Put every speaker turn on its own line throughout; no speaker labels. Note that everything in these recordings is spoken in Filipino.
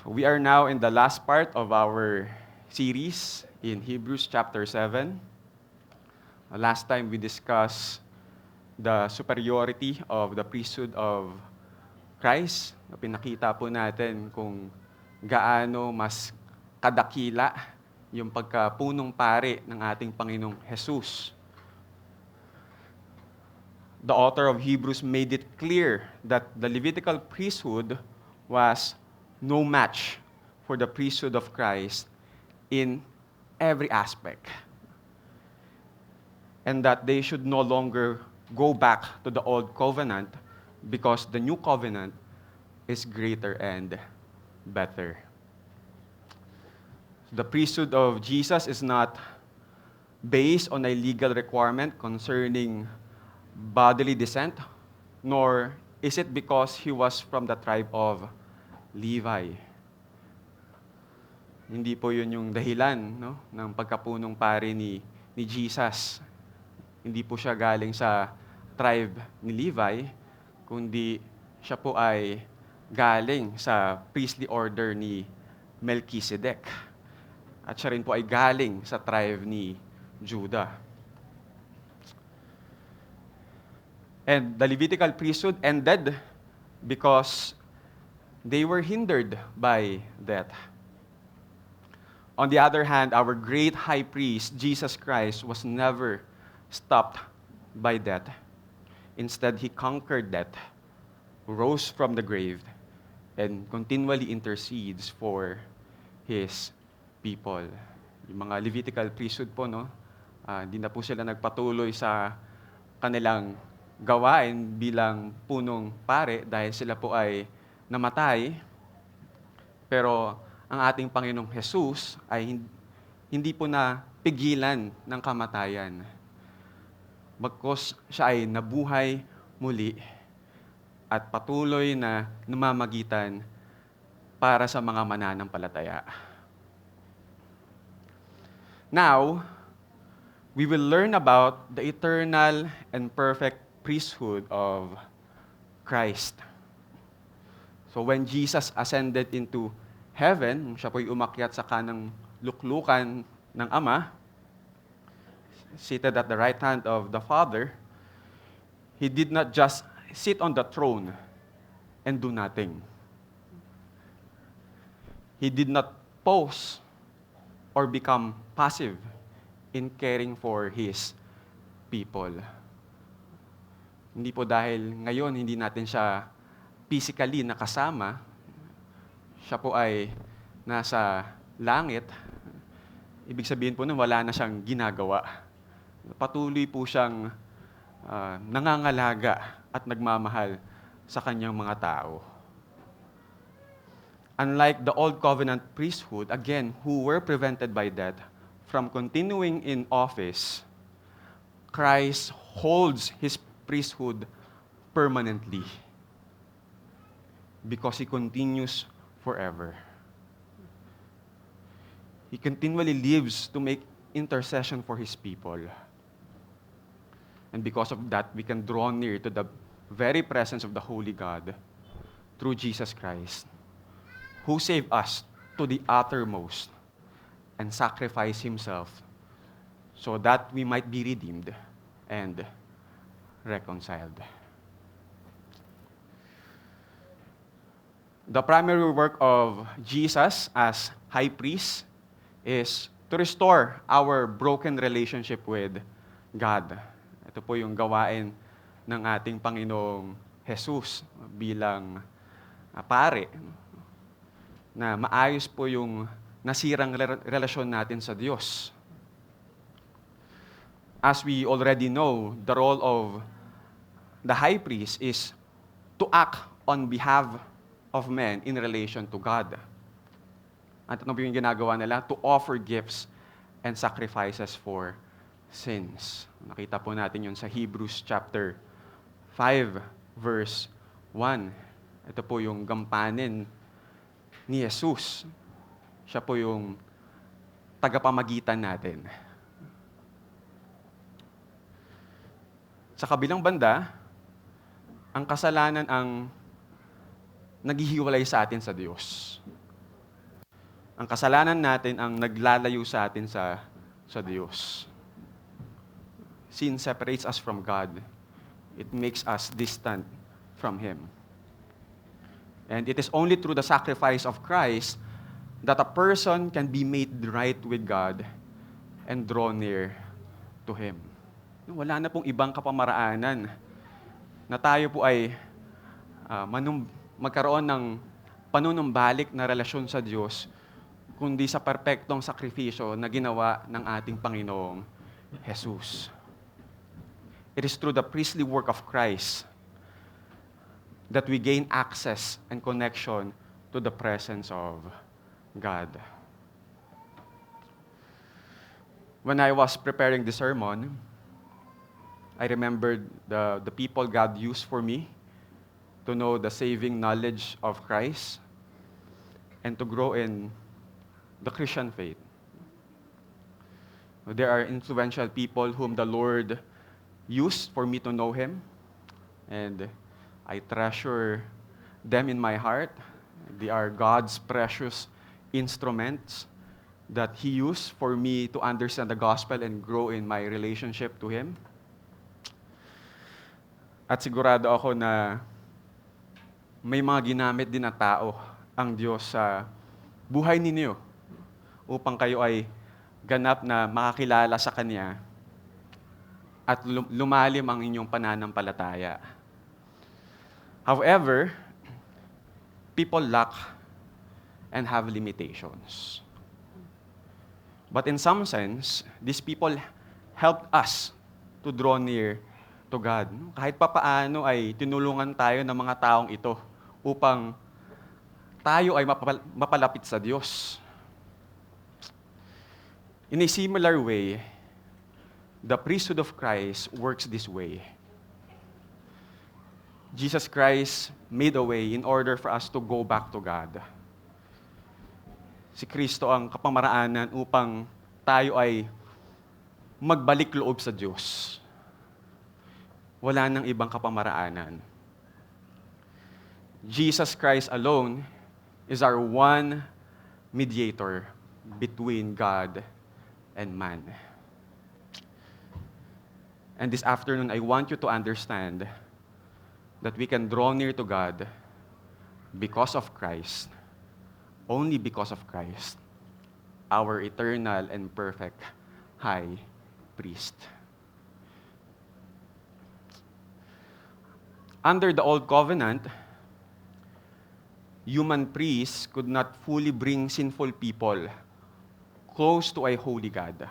We are now in the last part of our series in Hebrews chapter 7. Last time we discussed the superiority of the priesthood of Christ. Pinakita po natin kung gaano mas kadakila yung pagkapunong pari ng ating Panginoong Jesus. The author of Hebrews made it clear that the Levitical priesthood was no match for the priesthood of Christ in every aspect. And that they should no longer go back to the old covenant because the new covenant is greater and better. The priesthood of Jesus is not based on a legal requirement concerning bodily descent, nor is it because he was from the tribe of Levi. Hindi po yun yung dahilan ng pagkapunong pari ni Jesus. Hindi po siya galing sa tribe ni Levi, kundi siya po ay galing sa priestly order ni Melchizedek. At siya rin po ay galing sa tribe ni Judah. And the Levitical priesthood ended because they were hindered by death. On the other hand, our great high priest, Jesus Christ, was never stopped by death. Instead, he conquered death, rose from the grave, and continually intercedes for his people. Yung mga Levitical priesthood po, hindi na po sila nagpatuloy sa kanilang gawain bilang punong pare dahil sila po ay namatay. Pero ang ating Panginoong Jesus ay hindi po na pigilan ng kamatayan. Bagkus siya ay nabuhay muli at patuloy na namamagitan para sa mga mananampalataya. Now, we will learn about the eternal and perfect priesthood of Christ. So when Jesus ascended into heaven, siya po'y umakyat sa kanang luklukan ng Ama, seated at the right hand of the Father, he did not just sit on the throne and do nothing. He did not pause or become passive in caring for his people. Hindi po dahil ngayon hindi natin siya physically nakasama, siya po ay nasa langit, ibig sabihin po nun wala na siyang ginagawa. Patuloy po siyang nangangalaga at nagmamahal sa kanyang mga tao. Unlike the old covenant priesthood, again, who were prevented by death from continuing in office, Christ holds his priesthood permanently because he continues forever. He continually lives to make intercession for his people. And because of that, we can draw near to the very presence of the Holy God through Jesus Christ, who saved us to the uttermost and sacrificed himself so that we might be redeemed and reconciled. The primary work of Jesus as high priest is to restore our broken relationship with God. Ito po yung gawain ng ating Panginoong Jesus bilang pare, na maayos po yung nasirang relasyon natin sa Diyos. As we already know, the role of the high priest is to act on behalf of men in relation to God. At ano po yung ginagawa nila? To offer gifts and sacrifices for sins. Nakita po natin yun sa Hebrews chapter 5, verse 1. Ito po yung gampanin ni Jesus. Siya po yung tagapamagitan natin. Sa kabilang banda, ang kasalanan ang naghihiwalay sa atin sa Diyos. Ang kasalanan natin ang naglalayo sa atin sa Diyos. Sin separates us from God. It makes us distant from Him. And it is only through the sacrifice of Christ that a person can be made right with God and draw near to Him. Wala na pong ibang kapamaraanan na tayo po ay magkaroon ng panunumbalik na relasyon sa Diyos, kundi sa perpektong sakripisyo na ginawa ng ating Panginoong Jesus. It is through the priestly work of Christ that we gain access and connection to the presence of God. When I was preparing the sermon, I remembered the people God used for me to know the saving knowledge of Christ and to grow in the Christian faith. There are influential people whom the Lord used for me to know Him, and I treasure them in my heart. They are God's precious instruments that He used for me to understand the gospel and grow in my relationship to Him. At sigurado ako na may mga ginamit din na tao ang Diyos sa buhay ninyo upang kayo ay ganap na makakilala sa Kanya at lumalim ang inyong pananampalataya. However, people lack and have limitations. But in some sense, these people helped us to draw near to God. Kahit papaano ay tinulungan tayo ng mga taong ito upang tayo ay mapalapit sa Diyos. In a similar way, the priesthood of Christ works this way. Jesus Christ made a way in order for us to go back to God. Si Kristo ang kapamaraanan upang tayo ay magbalik loob sa Diyos. Wala nang ibang kapamaraanan. Jesus Christ alone is our one mediator between God and man. And this afternoon, I want you to understand that we can draw near to God because of Christ, only because of Christ, our eternal and perfect high priest. Under the Old Covenant, human priests could not fully bring sinful people close to a holy God.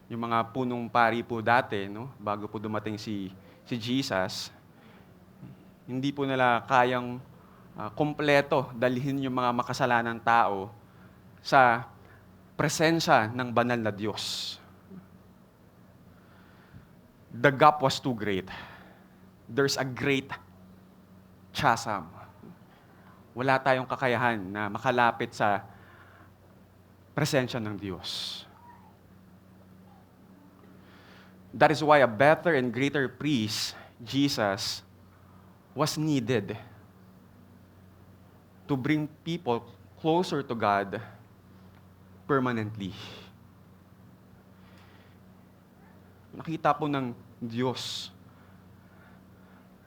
Yung mga punong pari po dati, no, bago po dumating si Jesus, hindi po nila kayang kompleto dalhin yung mga makasalanang tao sa presensya ng banal na Diyos. The gap was too great. There's a great chasm. Wala tayong kakayahan na makalapit sa presensya ng Diyos. That is why a better and greater priest, Jesus, was needed to bring people closer to God permanently. Nakita po ng Diyos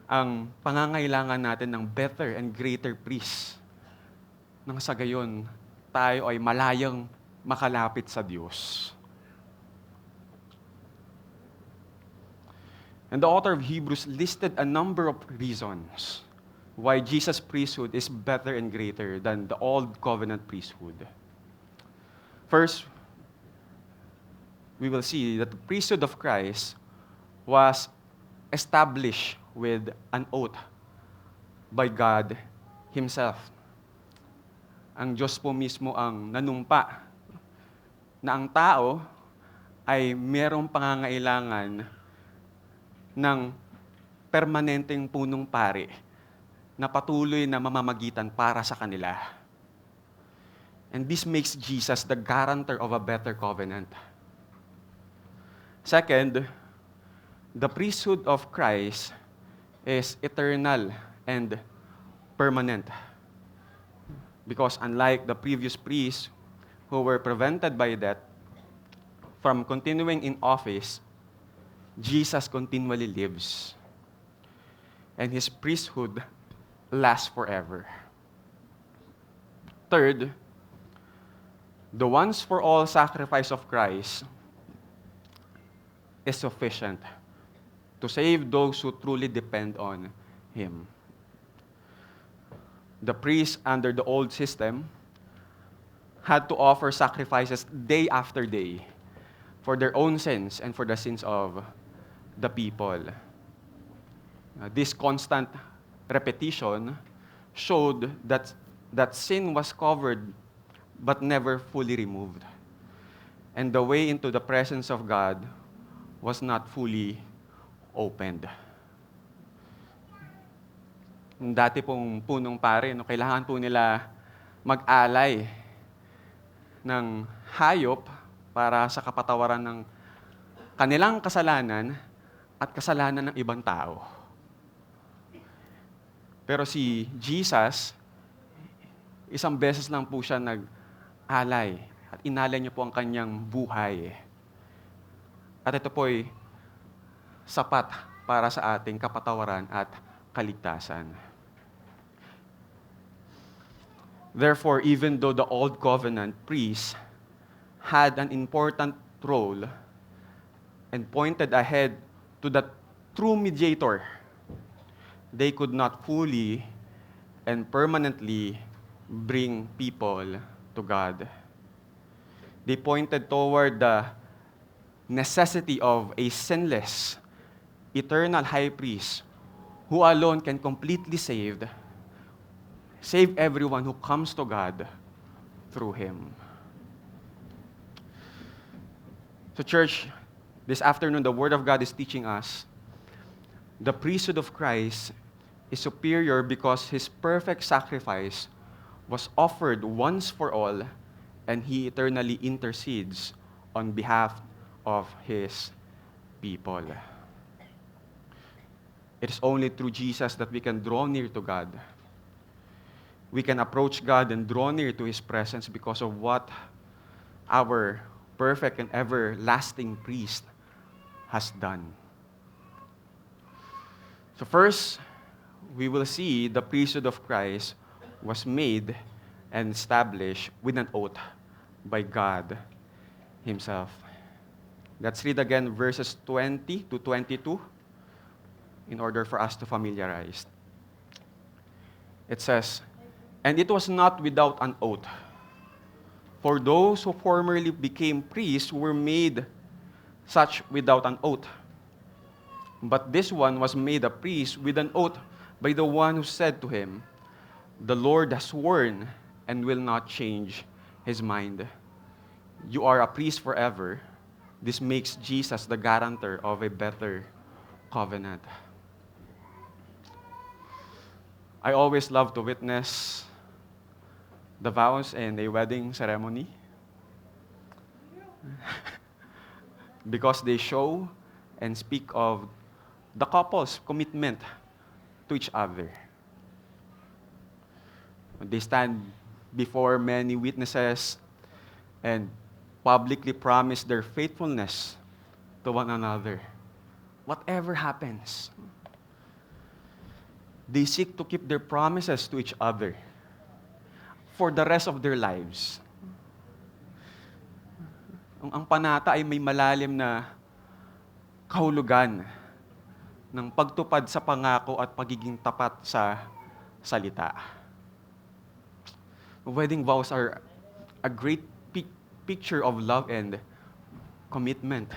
ang pangangailangan natin ng better and greater priest. Nang sa gayon, tayo ay malayang makalapit sa Diyos. And the author of Hebrews listed a number of reasons why Jesus' priesthood is better and greater than the old covenant priesthood. First, we will see that the priesthood of Christ was established with an oath by God Himself. Ang Diyos po mismo ang nanumpa na ang tao ay merong pangangailangan ng permanenteng punong pari na patuloy na mamamagitan para sa kanila. And this makes Jesus the guarantor of a better covenant. Second, the priesthood of Christ is eternal and permanent. Because unlike the previous priests who were prevented by death from continuing in office, Jesus continually lives. And his priesthood lasts forever. Third, the once for all sacrifice of Christ is sufficient to save those who truly depend on him. The priests under the old system had to offer sacrifices day after day for their own sins and for the sins of the people. This constant repetition showed that sin was covered but never fully removed. And the way into the presence of God was not fully opened. Dati pong punong pare, kailangan po nila mag-alay ng hayop para sa kapatawaran ng kanilang kasalanan at kasalanan ng ibang tao. Pero si Jesus, isang beses lang po siya nag-alay at inalay niya po ang kanyang buhay. At ito po'y sapat para sa ating kapatawaran at kaligtasan. Therefore, even though the Old Covenant priests had an important role and pointed ahead to the true mediator, they could not fully and permanently bring people to God. They pointed toward the necessity of a sinless, eternal high priest who alone can completely save everyone who comes to God through him. So church, this afternoon the Word of God is teaching us the priesthood of Christ is superior because his perfect sacrifice was offered once for all, and he eternally intercedes on behalf of his people. It is only through Jesus that we can draw near to God. We can approach God and draw near to his presence because of what our perfect and everlasting priest has done. So first, we will see the priesthood of Christ was made and established with an oath by God himself. Let's read again verses 20 to 22 in order for us to familiarize. It says, "And it was not without an oath. For those who formerly became priests were made such without an oath. But this one was made a priest with an oath by the one who said to him, 'The Lord has sworn and will not change his mind. You are a priest forever.' This makes Jesus the guarantor of a better covenant." I always love to witness the vows in a wedding ceremony because they show and speak of the couple's commitment to each other. They stand before many witnesses and publicly promise their faithfulness to one another. Whatever happens, they seek to keep their promises to each other for the rest of their lives. Ang panata ay may malalim na kahulugan ng pagtupad sa pangako at pagiging tapat sa salita. Wedding vows are a great picture of love and commitment.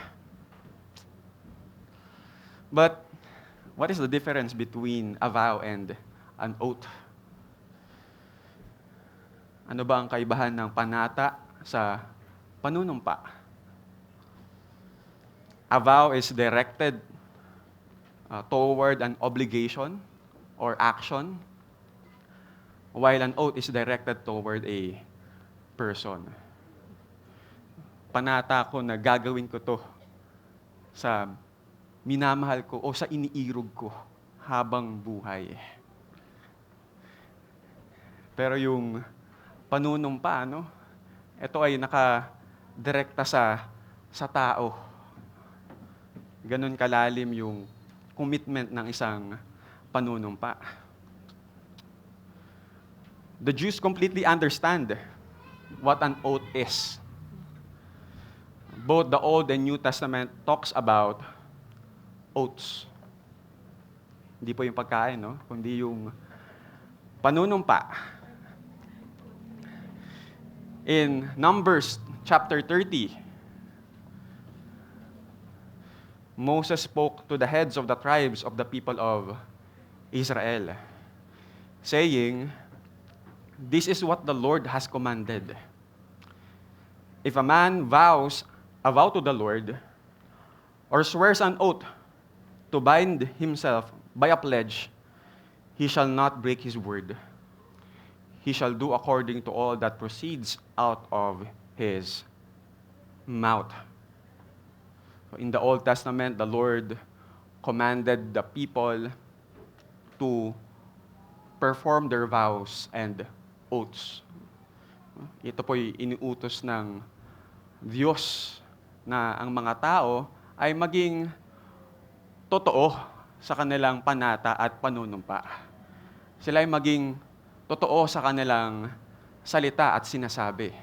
But what is the difference between a vow and an oath? Ano ba ang kaibahan ng panata sa panunumpa? A vow is directed toward an obligation or action, while an oath is directed toward a person. Panata ko na gagawin ko to sa minamahal ko o sa iniirog ko habang buhay. Pero yung panunumpa, no? Ito ay nakadirekta sa tao. Ganon kalalim yung commitment ng isang panunumpa. The Jews completely understand what an oath is. Both the Old and New Testament talks about oaths. Hindi po yung pagkain, no? Kundi yung panunumpa. In Numbers chapter 30, Moses spoke to the heads of the tribes of the people of Israel, saying, "This is what the Lord has commanded. If a man vows a vow to the Lord, or swears an oath to bind himself by a pledge, he shall not break his word. He shall do according to all that proceeds out of his mouth." In the Old Testament, the Lord commanded the people to perform their vows and oaths. Ito po'y iniutos ng Diyos na ang mga tao ay maging totoo sa kanilang panata at panunumpa. Sila ay maging totoo sa kanilang salita at sinasabi.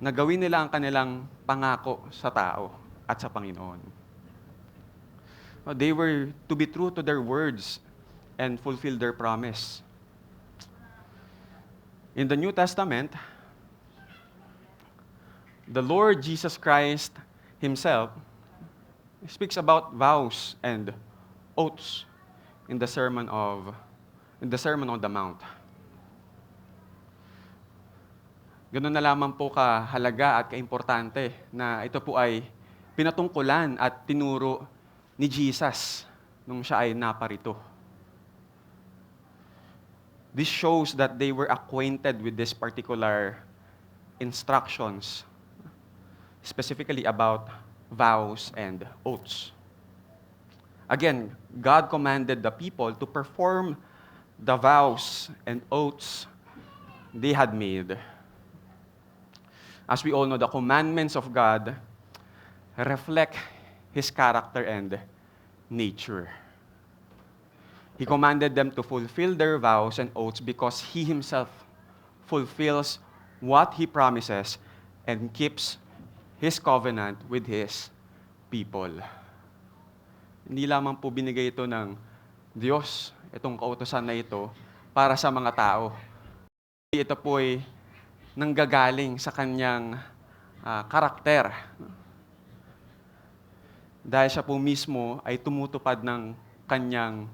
Nagawin nila ang kanilang pangako sa tao at sa Panginoon. They were to be true to their words and fulfill their promise. In the New Testament, the Lord Jesus Christ Himself speaks about vows and oaths in the Sermon on the Mount. Ganun na lamang po kahalaga at kaimportante na ito po ay pinatungkulan at tinuro ni Jesus nung siya ay naparito. This shows that they were acquainted with this particular instructions, specifically about vows and oaths. Again, God commanded the people to perform the vows and oaths they had made. As we all know, the commandments of God reflect His character and nature. He commanded them to fulfill their vows and oaths because He Himself fulfills what He promises and keeps His covenant with His people. Hindi lamang po binigay ito ng Diyos, itong kautusan na ito, para sa mga tao. Ito po ay nanggagaling sa kanyang karakter. Dahil siya po mismo ay tumutupad ng kanyang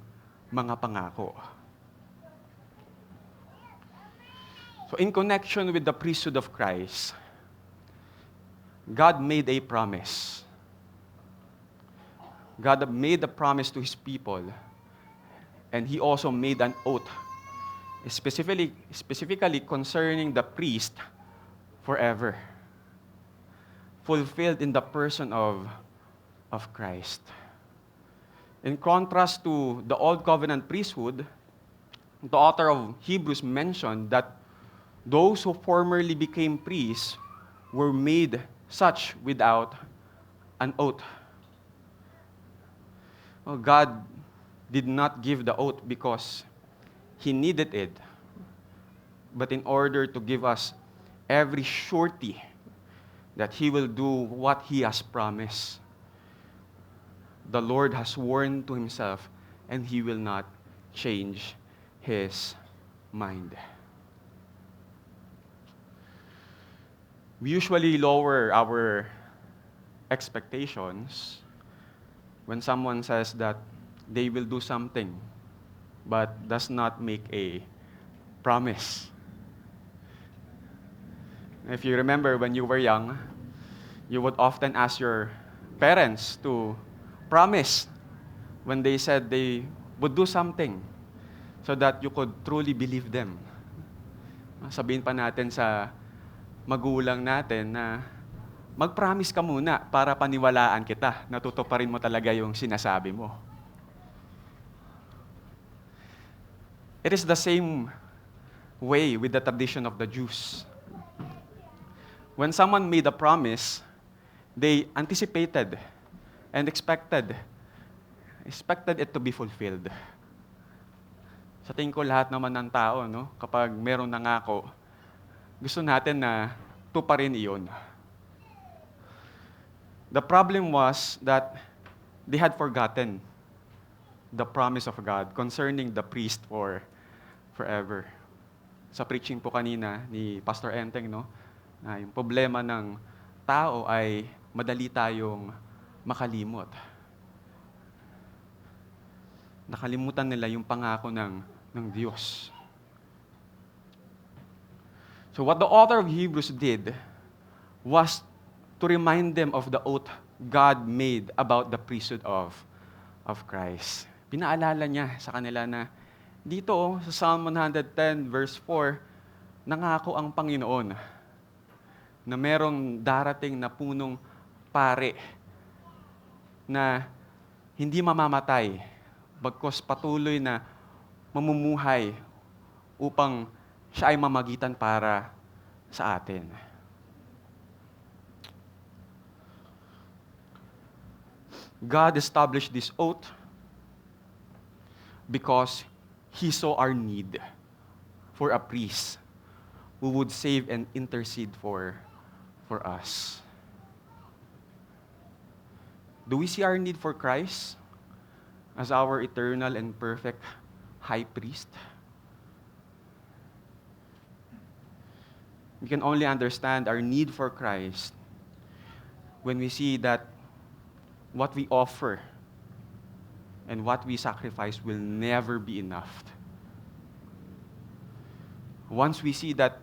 mga pangako. So in connection with the priesthood of Christ, God made a promise. God made a promise to His people, and He also made an oath, specifically concerning the priest forever, fulfilled in the person of Christ. In contrast to the Old Covenant priesthood, the author of Hebrews mentioned that those who formerly became priests were made such without an oath. God did not give the oath because He needed it, but in order to give us every surety that He will do what He has promised. The Lord has sworn to Himself, and He will not change His mind. We usually lower our expectations when someone says that they will do something but does not make a promise. If you remember when you were young, you would often ask your parents to promise when they said they would do something so that you could truly believe them. Sabihin pa natin sa magulang natin na mag-promise ka muna para paniwalaan kita, natutuparin mo talaga yung sinasabi mo. It is the same way with the tradition of the Jews. When someone made a promise, they anticipated and expected it to be fulfilled. Sa tingin ko lahat naman ng tao, no, kapag merong nangako, gusto natin na tuparin iyon. The problem was that they had forgotten the promise of God concerning the priest for forever. Sa preaching po kanina ni Pastor Enteng, no, na yung problema ng tao ay madali tayong makalimot. Nakalimutan nila yung pangako ng Diyos. So what the author of Hebrews did was to remind them of the oath God made about the priesthood of Christ. Pinaalala niya sa kanila na dito sa Psalm 110 verse 4, nangako ang Panginoon na merong darating na punong pare na hindi mamamatay, bagkus patuloy na mamumuhay upang siya ay mamagitan para sa atin. God established this oath because He saw our need for a priest who would save and intercede for us. Do we see our need for Christ as our eternal and perfect high priest? We can only understand our need for Christ when we see that what we offer and what we sacrifice will never be enough. Once we see that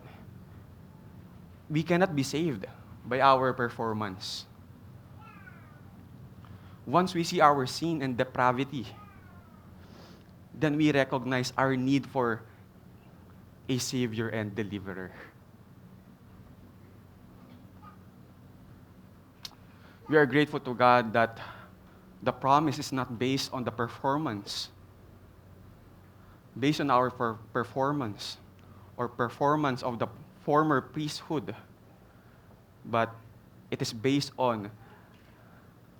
we cannot be saved by our performance, once we see our sin and depravity, then we recognize our need for a Savior and Deliverer. We are grateful to God that the promise is not based on the performance, based on our performance or performance of the former priesthood, but it is based on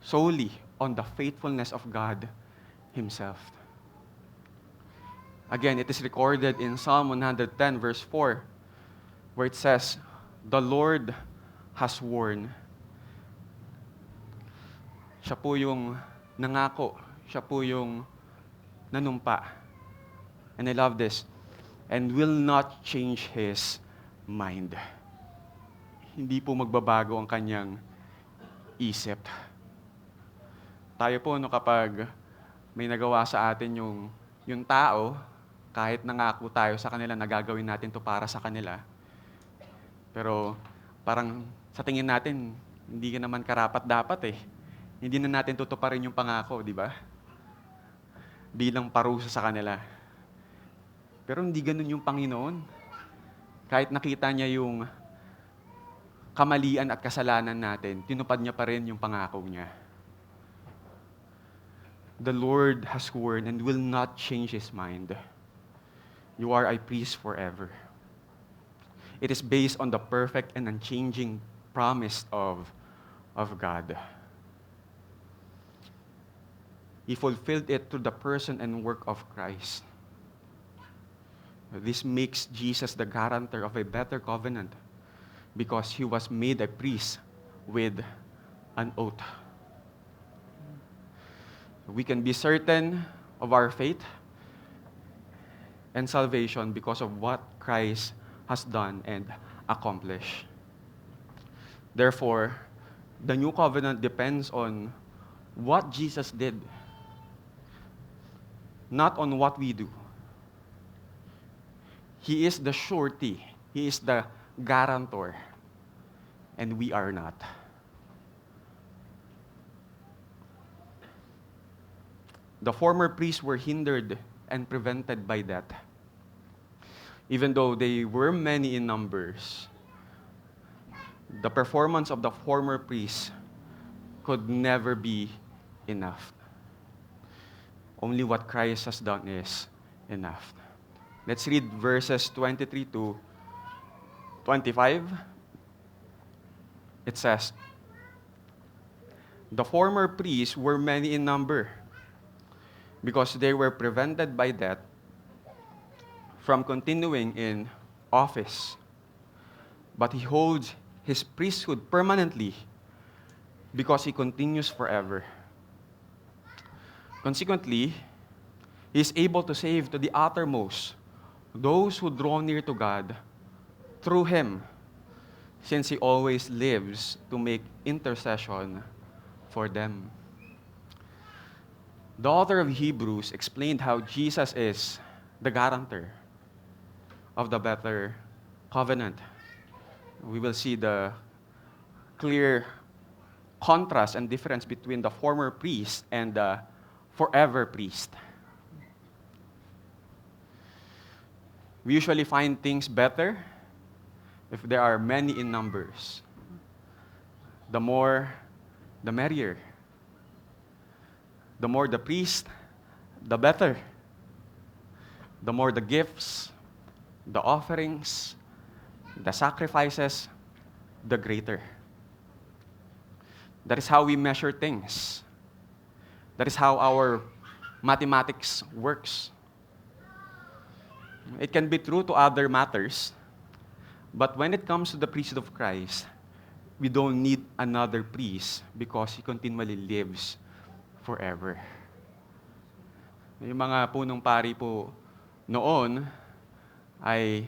solely on the faithfulness of God Himself. Again, it is recorded in Psalm 110 verse 4, where it says, "The Lord has sworn." Siya po yung nangako. Siya po yung nanumpa. And I love this. And will not change His mind. Hindi po magbabago ang kanyang isip. Tayo po, no, kapag may nagawa sa atin yung tao, kahit nangako tayo sa kanila, nagagawin natin to para sa kanila. Pero parang sa tingin natin, hindi ka naman karapat-dapat eh. Hindi na natin tutuparin yung pangako, di ba? Bilang parusa sa kanila. Pero hindi ganun yung Panginoon. Kahit nakita niya yung kamalian at kasalanan natin, tinupad niya pa rin yung pangako niya. The Lord has sworn and will not change His mind. You are a priest forever. It is based on the perfect and unchanging promise of God. He fulfilled it through the person and work of Christ. This makes Jesus the guarantor of a better covenant because He was made a priest with an oath. We can be certain of our faith and salvation because of what Christ has done and accomplished. Therefore, the new covenant depends on what Jesus did, not on what we do. He is the surety. He is the guarantor. And we are not. The former priests were hindered and prevented by that. Even though they were many in numbers, the performance of the former priests could never be enough. Only what Christ has done is enough. Let's read verses 23 to 25. It says, "The former priests were many in number, because they were prevented by death from continuing in office. But he holds his priesthood permanently because he continues forever. Consequently, he is able to save to the uttermost those who draw near to God through him, since he always lives to make intercession for them." The author of Hebrews explained how Jesus is the guarantor of the better covenant. We will see the clear contrast and difference between the former priest and the forever priest. We usually find things better if there are many in numbers. The more, the merrier. The more the priest, the better. The more the gifts, the offerings, the sacrifices, the greater. That is how we measure things. That is how our mathematics works. It can be true to other matters, but when it comes to the priesthood of Christ, we don't need another priest because he continually lives forever. Yung mga punong pari po noon ay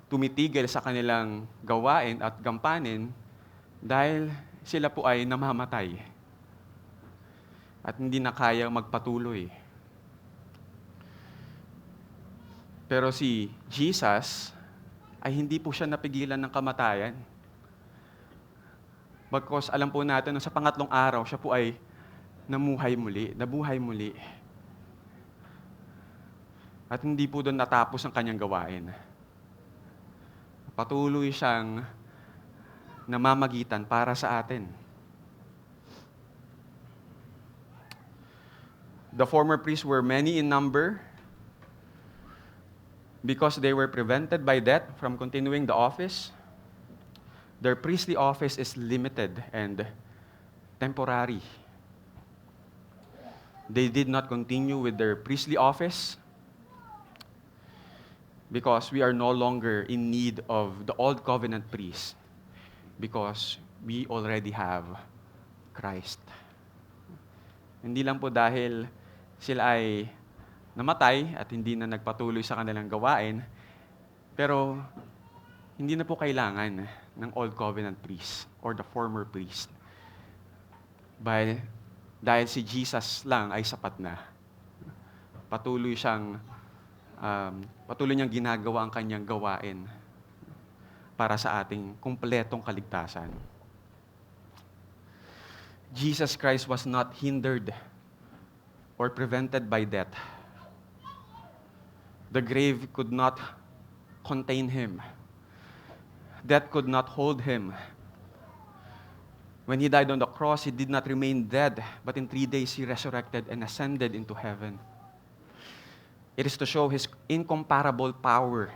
tumitigil sa kanilang gawain at gampanin dahil sila po ay namamatay at hindi na kaya magpatuloy. Pero si Jesus ay hindi po siya napigilan ng kamatayan. Bagkus alam po natin na sa pangatlong araw, siya po ay nabuhay muli. At hindi po doon natapos ang kanyang gawain. Patuloy siyang namamagitan para sa atin. The former priests were many in number because they were prevented by death from continuing the office. Their priestly office is limited and temporary. They did not continue with their priestly office because we are no longer in need of the old covenant priest because we already have Christ. Hindi lang po dahil sila ay namatay at hindi na nagpatuloy sa kanilang gawain, pero hindi na po kailangan ng old covenant priest or the former priest. Dahil si Jesus lang ay sapat na. Patuloy niyang ginagawa ang kanyang gawain para sa ating kumpletong kaligtasan. Jesus Christ was not hindered or prevented by death. The grave could not contain him. Death could not hold him. When he died on the cross, he did not remain dead, but in 3 days he resurrected and ascended into heaven. It is to show his incomparable power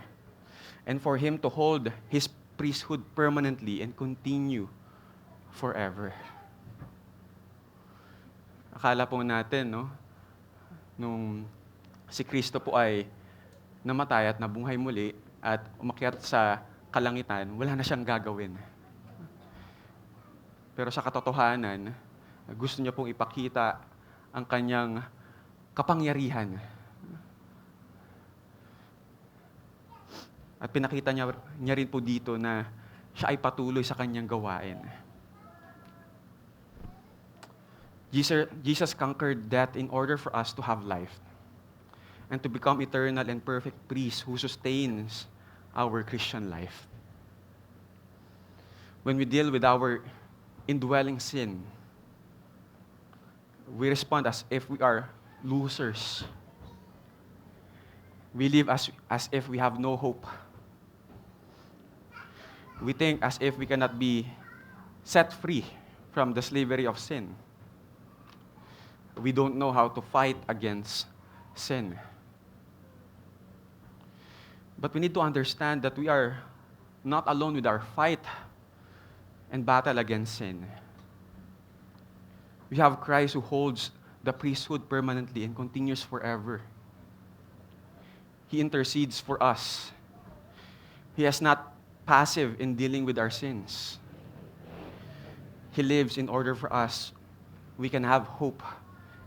and for him to hold his priesthood permanently and continue forever. Akala po natin, nung si Kristo po ay namatay at nabuhay muli at umakyat sa kalangitan, wala na siyang gagawin. Pero sa katotohanan, gusto niya pong ipakita ang kanyang kapangyarihan. At pinakita niya rin po dito na siya ay patuloy sa kanyang gawain. Jesus conquered death in order for us to have life and to become eternal and perfect priest who sustains our Christian life. When we deal with our indwelling sin, we respond as if we are losers. We live as if we have no hope. We think as if we cannot be set free from the slavery of sin. We don't know how to fight against sin. But we need to understand that we are not alone with our fight and battle against sin. We have Christ who holds the priesthood permanently and continues forever. He intercedes for us. He is not passive in dealing with our sins. He lives in order for us we can have hope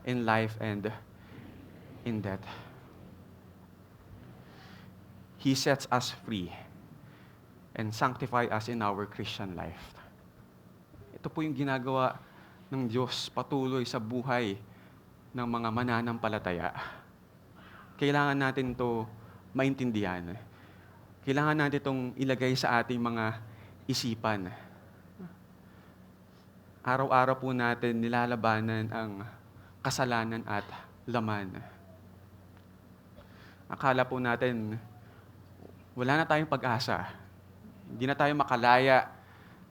in life and in death. He sets us free and sanctify us in our Christian life. Ito po yung ginagawa ng Diyos patuloy sa buhay ng mga mananampalataya. Kailangan natin to maintindihan. Kailangan natin itong ilagay sa ating mga isipan. Araw-araw po natin nilalabanan ang kasalanan at laman. Akala po natin, wala na tayong pag-asa. Hindi na tayo makalaya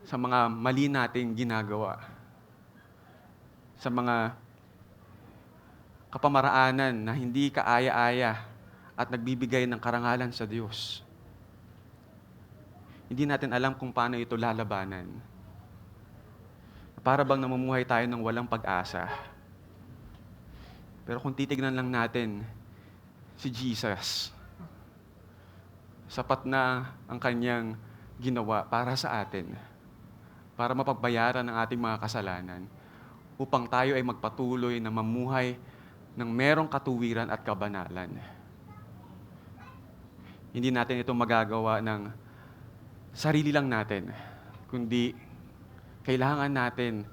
sa mga mali nating ginagawa. Sa mga kapamaraanan na hindi kaaya-aya at nagbibigay ng karangalan sa Diyos. Hindi natin alam kung paano ito lalabanan. Para bang namumuhay tayo ng walang pag-asa. Pero kung titignan lang natin si Jesus, sapat na ang kanyang ginawa para sa atin, para mapagbayaran ang ating mga kasalanan, upang tayo ay magpatuloy na mamuhay ng merong katuwiran at kabanalan. Hindi natin ito magagawa ng sarili lang natin, kundi kailangan natin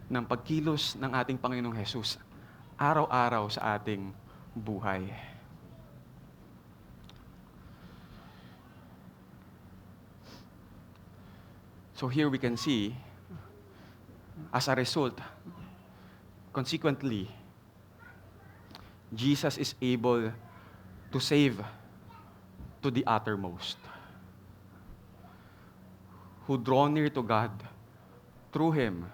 ng pagkilos ng ating Panginoong Hesus araw-araw sa ating buhay. So here we can see, as a result, consequently, Jesus is able to save to the uttermost, who draw near to God through Him,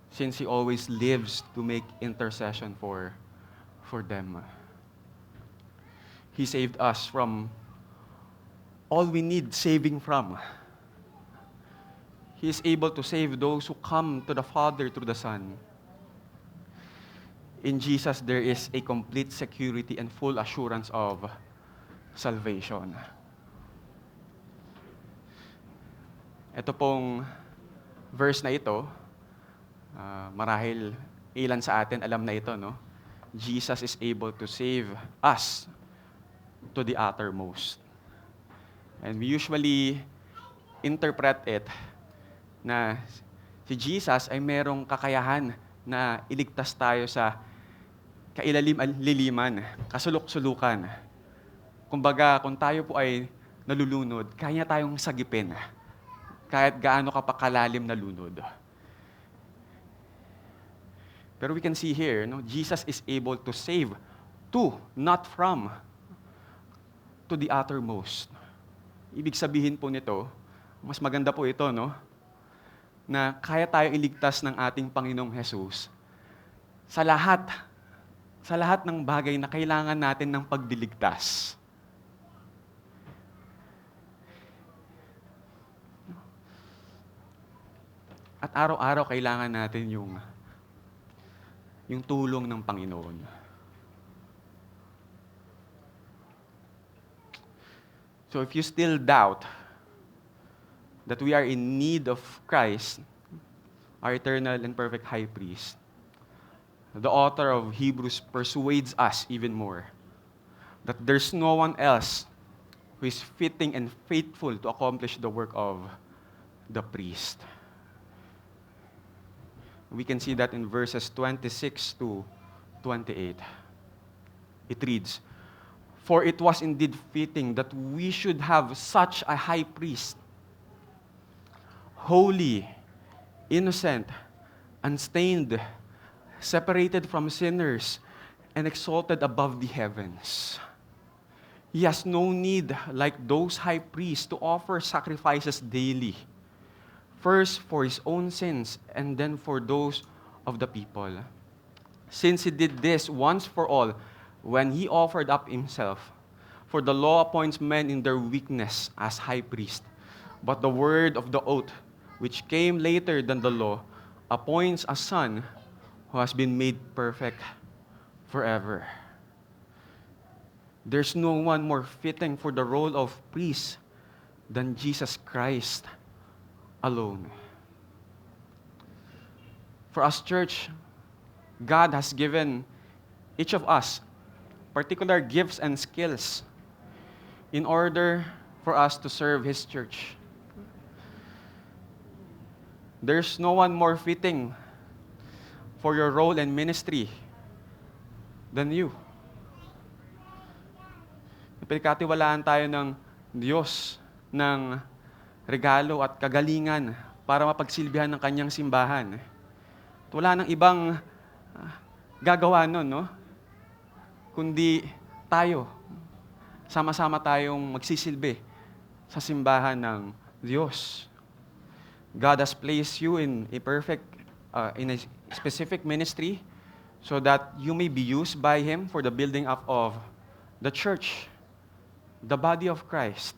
since He always lives to make intercession for them. He saved us from all we need saving from. He is able to save those who come to the Father through the Son. In Jesus, there is a complete security and full assurance of salvation. Ito pong verse na ito, marahil ilan sa atin alam na ito, no? Jesus is able to save us to the uttermost. And we usually interpret it na si Jesus ay merong kakayahan na iligtas tayo sa kailalim-liliman, kasulok-sulukan. Kumbaga, kung tayo po ay nalulunod, kaya tayong sagipin. Kahit gaano ka pa kalalim na lunod. Pero we can see here, no, Jesus is able to save to, not from, to the uttermost. Ibig sabihin po nito, mas maganda po ito, no, na kaya tayong iligtas ng ating Panginoong Hesus sa lahat ng bagay na kailangan natin ng pagdiligtas. At araw-araw kailangan natin yung tulong ng Panginoon. So if you still doubt that we are in need of Christ, our eternal and perfect high priest, the author of Hebrews persuades us even more that there's no one else who is fitting and faithful to accomplish the work of the priest. We can see that in verses 26 to 28. It reads, "For it was indeed fitting that we should have such a high priest, holy, innocent, unstained, separated from sinners, and exalted above the heavens. He has no need, like those high priests, to offer sacrifices daily, first for his own sins and then for those of the people. Since he did this once for all, when he offered up himself. For the law appoints men in their weakness as high priest, but the word of the oath, which came later than the law, appoints a son who has been made perfect forever. There's no one more fitting for the role of priest than Jesus Christ alone. For us, church, God has given each of us particular gifts and skills in order for us to serve His church. There's no one more fitting for your role and ministry than you. Pinagkatiwalaan tayo ng Diyos ng regalo at kagalingan para mapagsilbihan ng Kanyang simbahan. At wala nang ibang gagawa nun, no? Kundi tayo. Sama-sama tayong magsisilbi sa simbahan ng Diyos. God has placed you in a specific ministry so that you may be used by Him for the building up of the church, the body of Christ.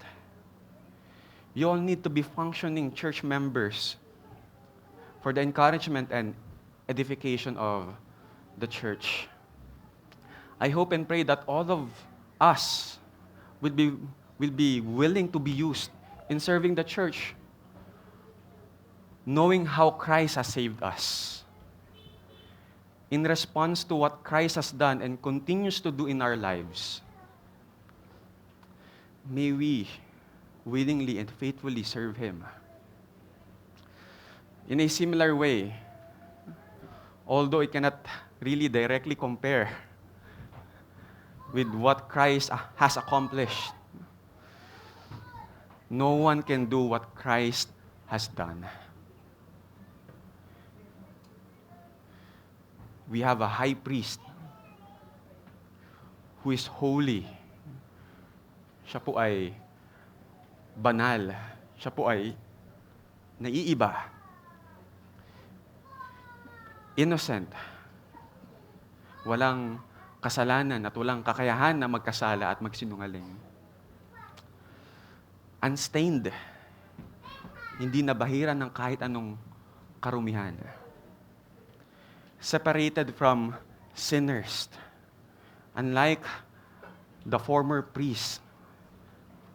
You all need to be functioning church members for the encouragement and edification of the church. I hope and pray that all of us will be willing to be used in serving the church, knowing how Christ has saved us. In response to what Christ has done and continues to do in our lives, may we willingly and faithfully serve Him. In a similar way, although it cannot really directly compare with what Christ has accomplished, no one can do what Christ has done. We have a high priest who is holy. Siya po ay banal. Siya po ay naiiba. Innocent. Walang kasalanan at walang kakayahan na magkasala at magsinungaling. Unstained. Hindi nabahiran ng kahit anong karumihan. Separated from sinners. Unlike the former priests,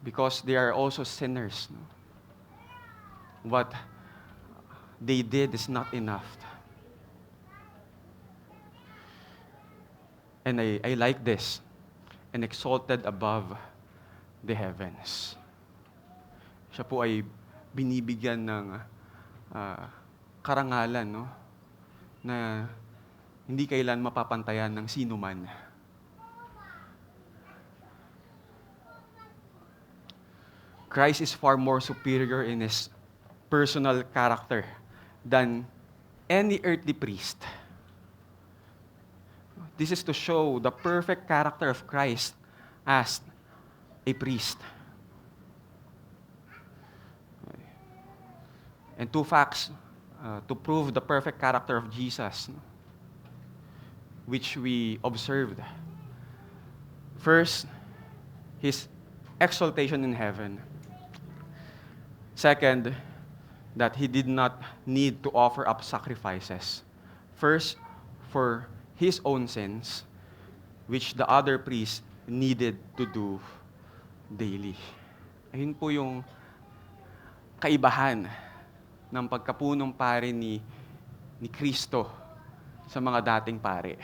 because they are also sinners. What they did is not enough. And I like this, and exalted above the heavens. Siya po ay binibigyan ng karangalan, no? Na hindi kailan mapapantayan ng sino man. Christ is far more superior in His personal character than any earthly priest. This is to show the perfect character of Christ as a priest. And two facts to prove the perfect character of Jesus, which we observed. First, His exaltation in heaven. Second, that He did not need to offer up sacrifices. First, for His own sins, which the other priests needed to do daily. Ayun po yung kaibahan ng pagkapunong pare ni Kristo sa mga dating pare.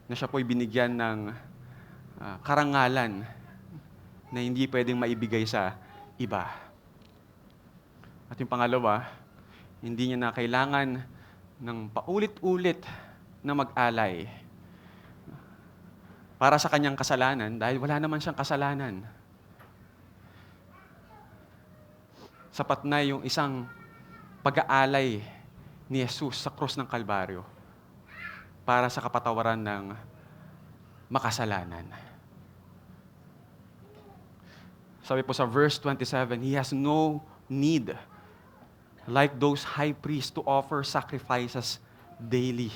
Na siya po'y binigyan ng karangalan na hindi pwedeng maibigay sa iba. At yung pangalawa, hindi niya na kailangan ng paulit-ulit na mag-alay para sa kanyang kasalanan dahil wala naman siyang kasalanan. Sapat na yung isang pag-aalay ni Jesus sa krus ng Kalbaryo para sa kapatawaran ng makasalanan. Sabi po sa verse 27, He has no need, like those high priests, to offer sacrifices daily.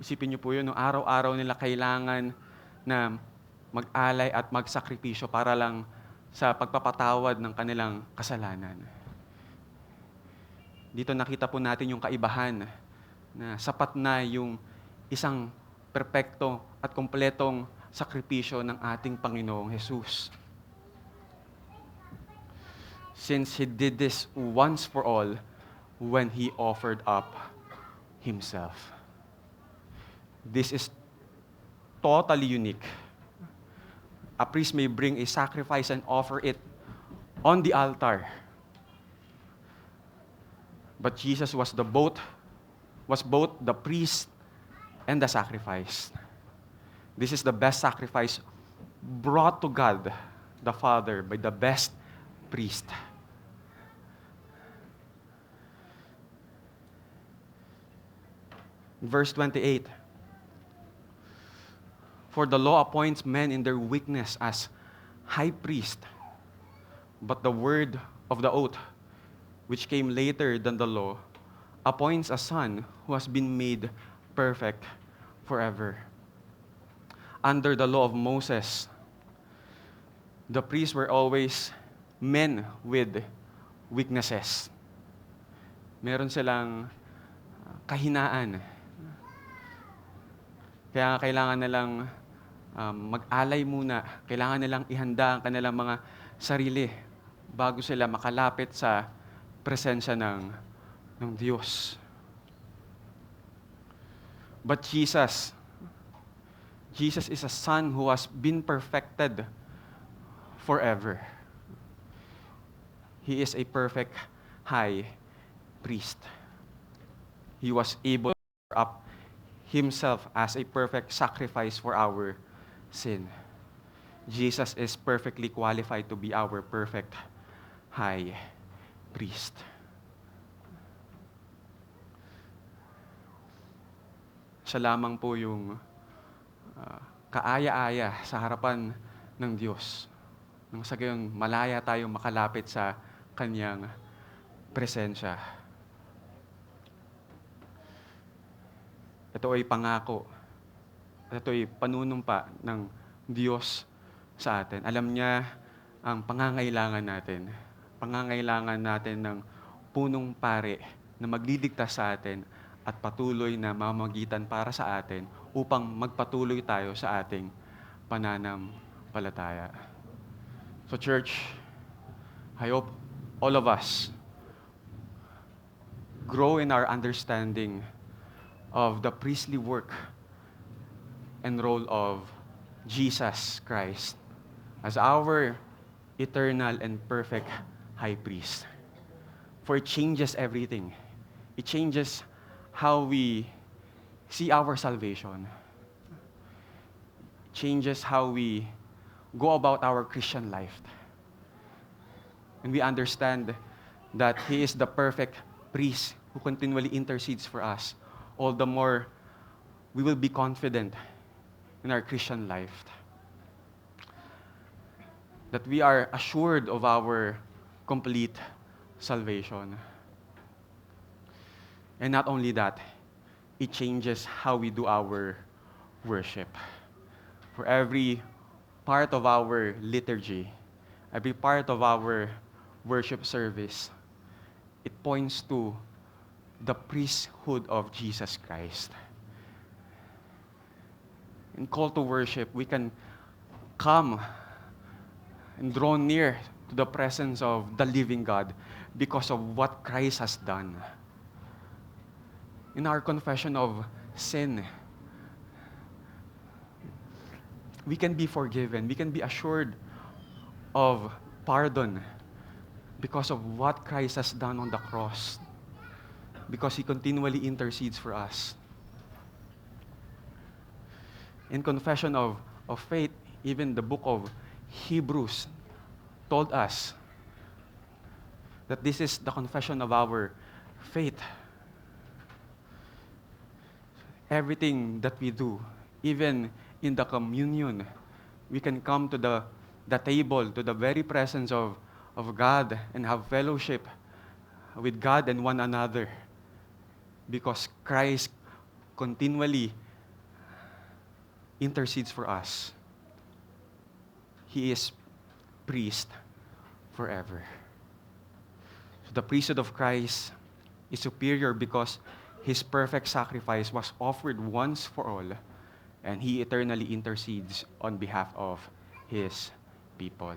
Isipin niyo po yun, no? Araw-araw nila kailangan na mag-alay at magsakripisyo para lang sa pagpapatawad ng kanilang kasalanan. Dito nakita po natin yung kaibahan na sapat na yung isang perpekto at kumpletong sakripisyo ng ating Panginoong Jesus. Since He did this once for all when He offered up Himself. This is totally unique. A priest may bring a sacrifice and offer it on the altar. But Jesus was both the priest and the sacrifice. This is the best sacrifice brought to God the Father by the best priest. Verse 28. For the law appoints men in their weakness as high priest, but the word of the oath, which came later than the law, appoints a son who has been made perfect forever. Under the law of Moses, the priests were always men with weaknesses. Meron silang kahinaan. Kaya kailangan nilang mag-alay muna. Kailangan nilang ihanda ang kanilang mga sarili bago sila makalapit sa presensya ng Diyos. But Jesus is a Son who has been perfected forever. He is a perfect high priest. He was able to offer up Himself as a perfect sacrifice for our sin. Jesus is perfectly qualified to be our perfect high priest. Siya lamang po yung kaaya-aya sa harapan ng Diyos. Nang sa gayon, malaya tayong makalapit sa Kanyang presensya. Ito ay pangako. Ito ay panunumpa ng Diyos sa atin. Alam niya ang pangangailangan natin. Pangangailangan natin ng punong pare na magliligtas sa atin at patuloy na mamagitan para sa atin upang magpatuloy tayo sa ating pananampalataya. So church, I hope all of us grow in our understanding of the priestly work and role of Jesus Christ as our eternal and perfect high priest. For it changes everything. It changes how we see our salvation. It changes how we go about our Christian life. And we understand that He is the perfect priest who continually intercedes for us. All the more we will be confident in our Christian life. That we are assured of our complete salvation. And not only that, it changes how we do our worship. For every part of our liturgy, every part of our worship service, it points to the priesthood of Jesus Christ. In call to worship, we can come and draw near to the presence of the living God because of what Christ has done. In our confession of sin, we can be forgiven. We can be assured of pardon because of what Christ has done on the cross. Because He continually intercedes for us. In confession of faith, even the book of Hebrews told us that this is the confession of our faith. Everything that we do, even in the communion, we can come to the table, to the very presence of God and have fellowship with God and one another. Because Christ continually intercedes for us. He is priest forever. So the priesthood of Christ is superior because His perfect sacrifice was offered once for all, and He eternally intercedes on behalf of His people.